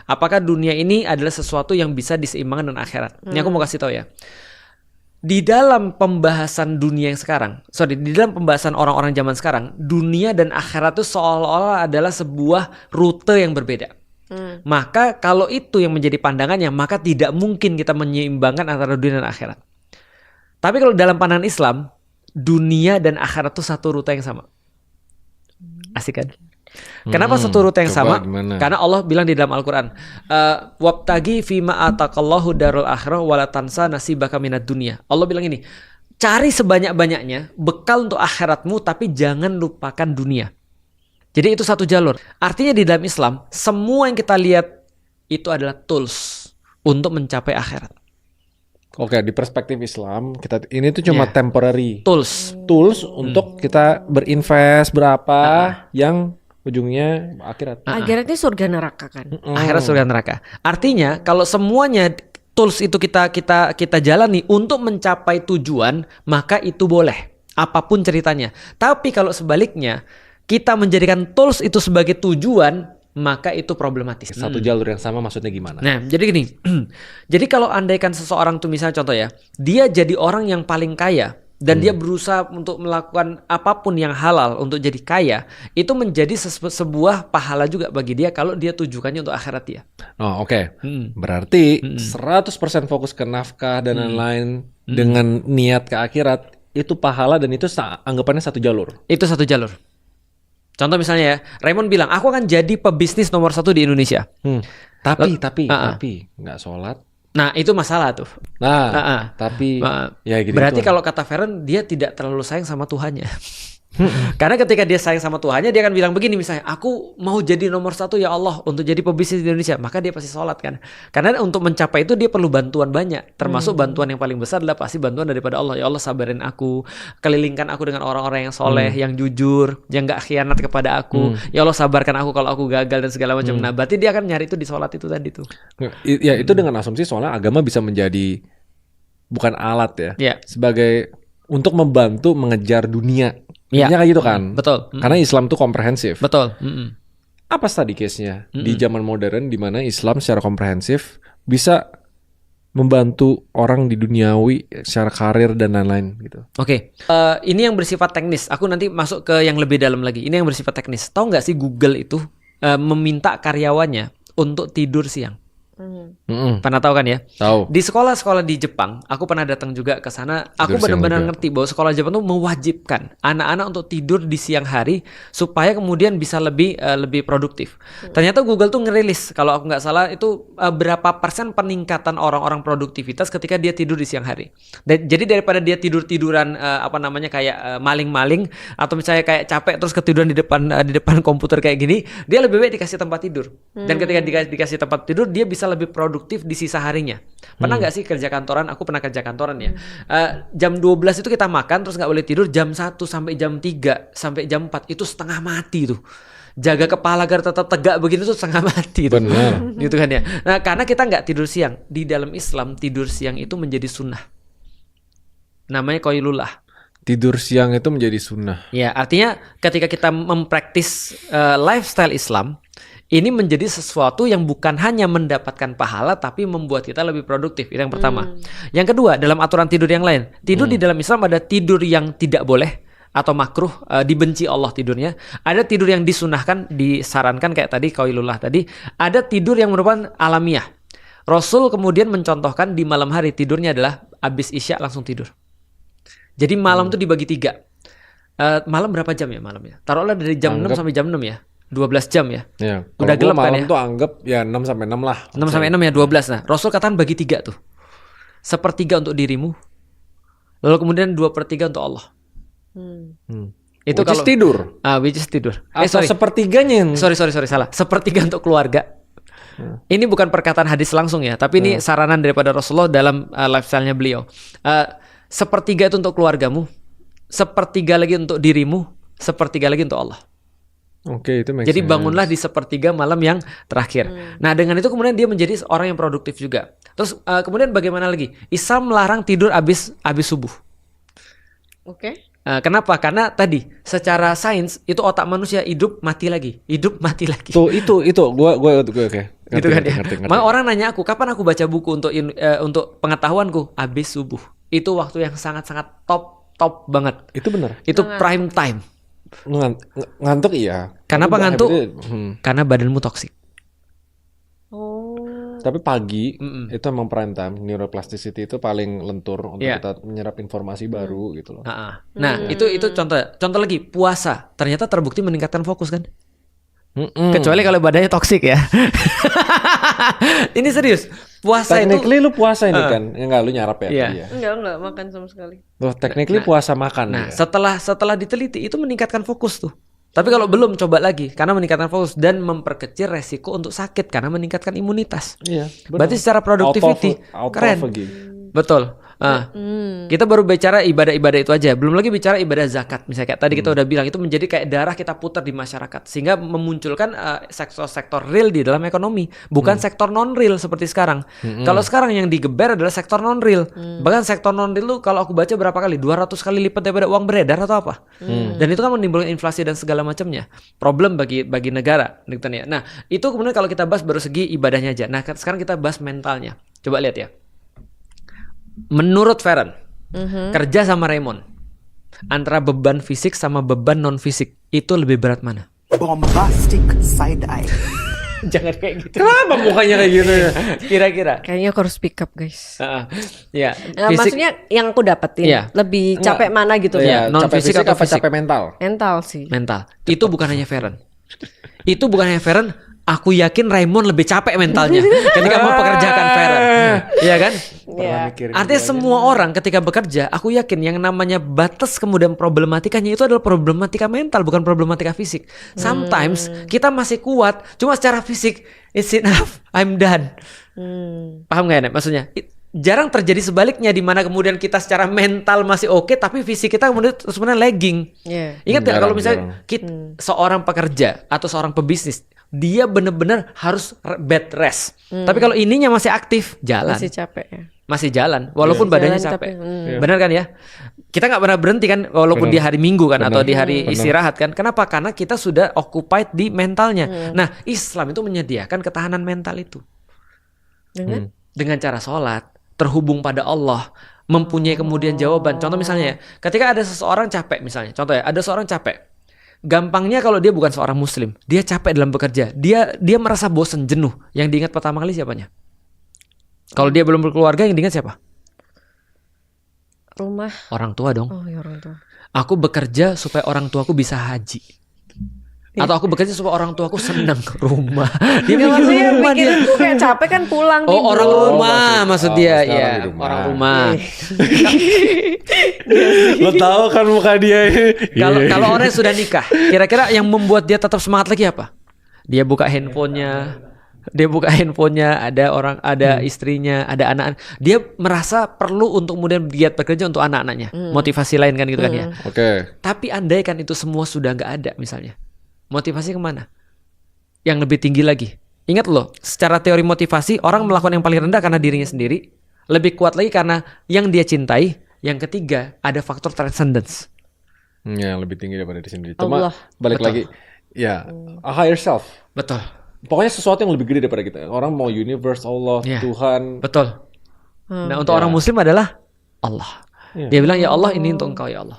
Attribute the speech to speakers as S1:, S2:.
S1: Apakah dunia ini adalah sesuatu yang bisa diseimbangkan dengan akhirat? Ini aku mau kasih tahu ya. Di dalam pembahasan dunia yang sekarang, di dalam pembahasan orang-orang zaman sekarang, dunia dan akhirat itu seolah-olah adalah sebuah rute yang berbeda. Maka kalau itu yang menjadi pandangannya, maka tidak mungkin kita menyeimbangkan antara dunia dan akhirat. Tapi kalau dalam pandangan Islam, dunia dan akhirat itu satu rute yang sama. Asik kan? Kenapa satu rute yang sama?
S2: Gimana?
S1: Karena Allah bilang di dalam Al-Quran, wabtagi fima ataqallahu darul akhirah wala tansa nasibaka minad dunya. Allah bilang ini, cari sebanyak-banyaknya bekal untuk akhiratmu, tapi jangan lupakan dunia. Jadi itu satu jalur. Artinya di dalam Islam, semua yang kita lihat itu adalah tools untuk mencapai akhirat.
S2: Oke, di perspektif Islam, ini tuh cuma temporary
S1: Tools
S2: untuk kita berinvest berapa yang ujungnya akhirat.
S3: Akhiratnya surga neraka kan?
S1: Akhirat surga neraka. Artinya kalau semuanya tools itu kita jalani untuk mencapai tujuan, maka itu boleh. Apapun ceritanya. Tapi kalau sebaliknya, kita menjadikan tools itu sebagai tujuan, maka itu problematis.
S2: Satu jalur yang sama maksudnya gimana?
S1: Nah, jadi gini. Jadi kalau andaikan seseorang tuh misalnya contoh ya, dia jadi orang yang paling kaya dan dia berusaha untuk melakukan apapun yang halal untuk jadi kaya, itu menjadi sebuah pahala juga bagi dia kalau dia tujukannya untuk akhirat dia.
S2: Oh, oke. Berarti 100% fokus ke nafkah dan lain-lain dengan niat ke akhirat, itu pahala dan itu anggapannya satu jalur.
S1: Itu satu jalur. Contoh misalnya ya, Raymond bilang, aku akan jadi pebisnis nomor 1 di Indonesia.
S2: Tapi nggak sholat.
S1: Nah, itu masalah tuh.
S2: Tapi ya gitu.
S1: Berarti kalau kata Feren, dia tidak terlalu sayang sama Tuhannya. Karena ketika dia sayang sama Tuhannya, dia akan bilang begini misalnya, aku mau jadi nomor 1 ya Allah untuk jadi pebisnis di Indonesia. Maka dia pasti sholat kan. Karena untuk mencapai itu dia perlu bantuan banyak. Termasuk bantuan yang paling besar adalah pasti bantuan daripada Allah. Ya Allah sabarin aku, kelilingkan aku dengan orang-orang yang soleh, yang jujur, yang gak khianat kepada aku. Ya Allah sabarkan aku kalau aku gagal dan segala macam. Nah berarti dia akan nyari itu di sholat itu tadi tuh.
S2: Ya itu dengan asumsi soalnya agama bisa menjadi bukan alat ya. Sebagai untuk membantu mengejar dunia. Intinya kayak gitu kan.
S1: Betul.
S2: Karena Islam tuh komprehensif.
S1: Betul.
S2: Apa tadi case-nya di zaman modern di mana Islam secara komprehensif bisa membantu orang di duniawi secara karir dan lain-lain gitu.
S1: Oke. Ini yang bersifat teknis. Aku nanti masuk ke yang lebih dalam lagi. Ini yang bersifat teknis. Tahu nggak sih Google itu meminta karyawannya untuk tidur siang? Pernah tahu kan ya?
S2: Tahu.
S1: Di sekolah-sekolah di Jepang, aku pernah datang juga ke sana. Aku benar-benar ngerti bahwa sekolah Jepang tuh mewajibkan anak-anak untuk tidur di siang hari supaya kemudian bisa lebih produktif. Ternyata Google tuh ngerilis, kalau aku nggak salah itu berapa persen peningkatan orang-orang produktivitas ketika dia tidur di siang hari. Jadi daripada dia tiduran kayak maling-maling atau misalnya kayak capek terus ketiduran di depan komputer kayak gini, dia lebih baik dikasih tempat tidur. Dan ketika dikasih tempat tidur, dia bisa lebih produktif di sisa harinya. Pernah nggak sih kerja kantoran? Aku pernah kerja kantoran ya. Jam 12 itu kita makan terus nggak boleh tidur. Jam 1 sampai jam 3 sampai jam 4 itu setengah mati tuh. Jaga kepala agar tetap tegak begini tuh setengah mati tuh.
S2: Benar.
S1: Gitu kan ya. Nah karena kita nggak tidur siang. Di dalam Islam tidur siang itu menjadi sunnah. Namanya qailullah.
S2: Tidur siang itu menjadi sunnah.
S1: Ya artinya ketika kita mempraktis lifestyle Islam, ini menjadi sesuatu yang bukan hanya mendapatkan pahala tapi membuat kita lebih produktif. Itu yang pertama. Yang kedua, dalam aturan tidur yang lain. Tidur di dalam Islam ada tidur yang tidak boleh atau makruh, dibenci Allah tidurnya. Ada tidur yang disunahkan, disarankan kayak tadi qailullah tadi. Ada tidur yang merupakan alamiah. Rasul kemudian mencontohkan di malam hari tidurnya adalah habis Isya langsung tidur. Jadi malam tuh dibagi 3. Malam berapa jam ya malamnya? Taruhlah dari jam 6 sampai jam 6 ya. 12 jam ya.
S2: Udah gelap kan ya. Malam tuh anggap ya 6 sampai 6 lah.
S1: 6 sampai 6 ya 12. Nah, Rasul katakan bagi 3 tuh. 1/3 untuk dirimu. Lalu kemudian 2/3 untuk Allah. Itu
S2: which is tidur.
S1: Which is tidur.
S2: Atau sepertiganya.
S1: Sorry, salah. 1/3 untuk keluarga. Ini bukan perkataan hadis langsung ya, tapi ini saranan daripada Rasulullah dalam lifestyle-nya beliau. 1/3 itu untuk keluargamu, 1/3 lagi untuk dirimu, 1/3 lagi untuk Allah.
S2: Oke, itu make
S1: Jadi
S2: sense.
S1: bangunlah di 1/3 malam yang terakhir. Nah dengan itu kemudian dia menjadi orang yang produktif juga. Terus kemudian bagaimana lagi? Islam melarang tidur abis subuh.
S3: Oke.
S1: Kenapa? Karena tadi secara sains itu otak manusia hidup mati lagi.
S2: Tuh itu gue oke.
S1: Gitu kan ya.
S2: Ngerti.
S1: Maka orang nanya aku, kapan aku baca buku untuk pengetahuanku? Habis subuh. Itu waktu yang sangat-sangat top banget.
S2: Itu benar.
S1: Itu prime time.
S2: Ngantuk iya.
S1: Kenapa ngantuk?
S2: Habitnya,
S1: Karena badanmu toksik.
S2: Tapi pagi itu emang prime time. Neuroplasticity itu paling lentur untuk kita menyerap informasi baru gitu loh.
S1: Nah, itu contoh lagi puasa. Ternyata terbukti meningkatkan fokus kan? Kecuali kalau badannya toksik ya. Ini serius. Puasa
S2: technically
S1: itu
S2: lu puasa ini kan? Enggak, lu nyarap ya?
S1: Iya.
S2: Tadi ya?
S3: Enggak makan sama sekali.
S2: Loh, technically puasa makan.
S1: Nah,
S2: ya?
S1: setelah diteliti itu meningkatkan fokus tuh. Tapi kalau belum, coba lagi karena meningkatkan fokus dan memperkecil resiko untuk sakit karena meningkatkan imunitas.
S2: Iya. Benar.
S1: Berarti secara productivity keren. Betul. Kita baru bicara ibadah-ibadah itu aja. Belum lagi bicara ibadah zakat. Misalnya kayak tadi kita udah bilang itu menjadi kayak darah kita putar di masyarakat sehingga memunculkan sektor-sektor real di dalam ekonomi, bukan sektor non real seperti sekarang. Kalau sekarang yang digeber adalah sektor non real. Bahkan sektor non real lu kalau aku baca berapa kali? 200 kali lipat daripada uang beredar atau apa? Dan itu kan menimbulkan inflasi dan segala macamnya. Problem bagi negara gitu ya. Nah, itu kemudian kalau kita bahas baru segi ibadahnya aja. Nah, sekarang kita bahas mentalnya. Coba lihat ya. Menurut Feren, kerja sama Raymond, antara beban fisik sama beban non fisik itu lebih berat mana?
S4: Bombastic side eye.
S1: Jangan kayak gitu.
S2: Kenapa mukanya kayak gitu ya?
S1: Kira-kira.
S3: Kayaknya aku harus pick up guys.
S1: Ya.
S3: Nah, maksudnya yang aku dapetin lebih capek mana gitu
S1: Iya,
S3: ya?
S1: non fisik atau fisik?
S2: capek mental?
S3: Mental sih.
S1: Mental. Itu bukan hanya Feren. Itu bukan hanya Feren. Aku yakin Raymond lebih capek mentalnya ketika mempekerjakan Feren. Iya kan? Artinya semua orang ketika bekerja, aku yakin yang namanya batas kemudian problematikanya itu adalah problematika mental, bukan problematika fisik. Sometimes kita masih kuat, cuma secara fisik it's enough, I'm done. Paham gak ya, maksudnya? Jarang terjadi sebaliknya di mana kemudian kita secara mental masih oke, tapi fisik kita kemudian sebenarnya lagging. Ingat gak kalau misalnya seorang pekerja atau seorang pebisnis, dia benar-benar harus bed rest. Tapi kalau ininya masih aktif, jalan.
S3: Masih capek ya.
S1: Masih jalan, walaupun badannya
S3: Jalan,
S1: capek.
S3: tapi,
S1: Benar kan ya? Kita nggak pernah berhenti kan, walaupun di hari Minggu kan atau di hari istirahat kan. Kenapa? Karena kita sudah occupied di mentalnya. Nah, Islam itu menyediakan ketahanan mental itu. Dengan cara sholat, terhubung pada Allah, mempunyai kemudian jawaban. Contoh misalnya ya, ketika ada seseorang capek misalnya, contoh ya, ada seorang capek. Gampangnya kalau dia bukan seorang muslim, dia capek dalam bekerja, dia merasa bosan, jenuh. Yang diingat pertama kali siapanya? Kalau dia belum berkeluarga, yang diingat siapa?
S3: Rumah.
S1: Orang tua dong.
S3: Oh ya, orang tua.
S1: Aku bekerja supaya orang tuaku bisa haji. Atau aku bekerja supaya orang tuaku senang ke rumah. Dia
S3: Maksudnya
S1: rumah
S3: mikir
S1: dia.
S3: aku kayak capek kan pulang tidur.
S1: Orang rumah maksud dia, ya orang rumah.
S2: Lo tahu kan muka dia ini.
S1: Kalau orang yang sudah nikah, kira-kira yang membuat dia tetap semangat lagi apa? Dia buka handphonenya, ada istrinya, ada anak-anak. Dia merasa perlu untuk kemudian giat bekerja untuk anak-anaknya. Motivasi lain kan gitu kan ya.
S2: Oke.
S1: Tapi andai kan itu semua sudah nggak ada misalnya, motivasi kemana? Yang lebih tinggi lagi. Ingat loh, secara teori motivasi orang melakukan yang paling rendah karena dirinya sendiri, lebih kuat lagi karena yang dia cintai. Yang ketiga ada faktor transcendence.
S2: Ya, lebih tinggi daripada diri sendiri.
S3: Allah.
S2: Cuma balik lagi, ya, a higher self.
S1: Betul.
S2: Pokoknya sesuatu yang lebih gede daripada kita. Orang mau universe, Allah, Tuhan.
S1: Betul. Nah, untuk orang Muslim adalah Allah. Dia bilang, ya Allah, ini untuk engkau ya Allah.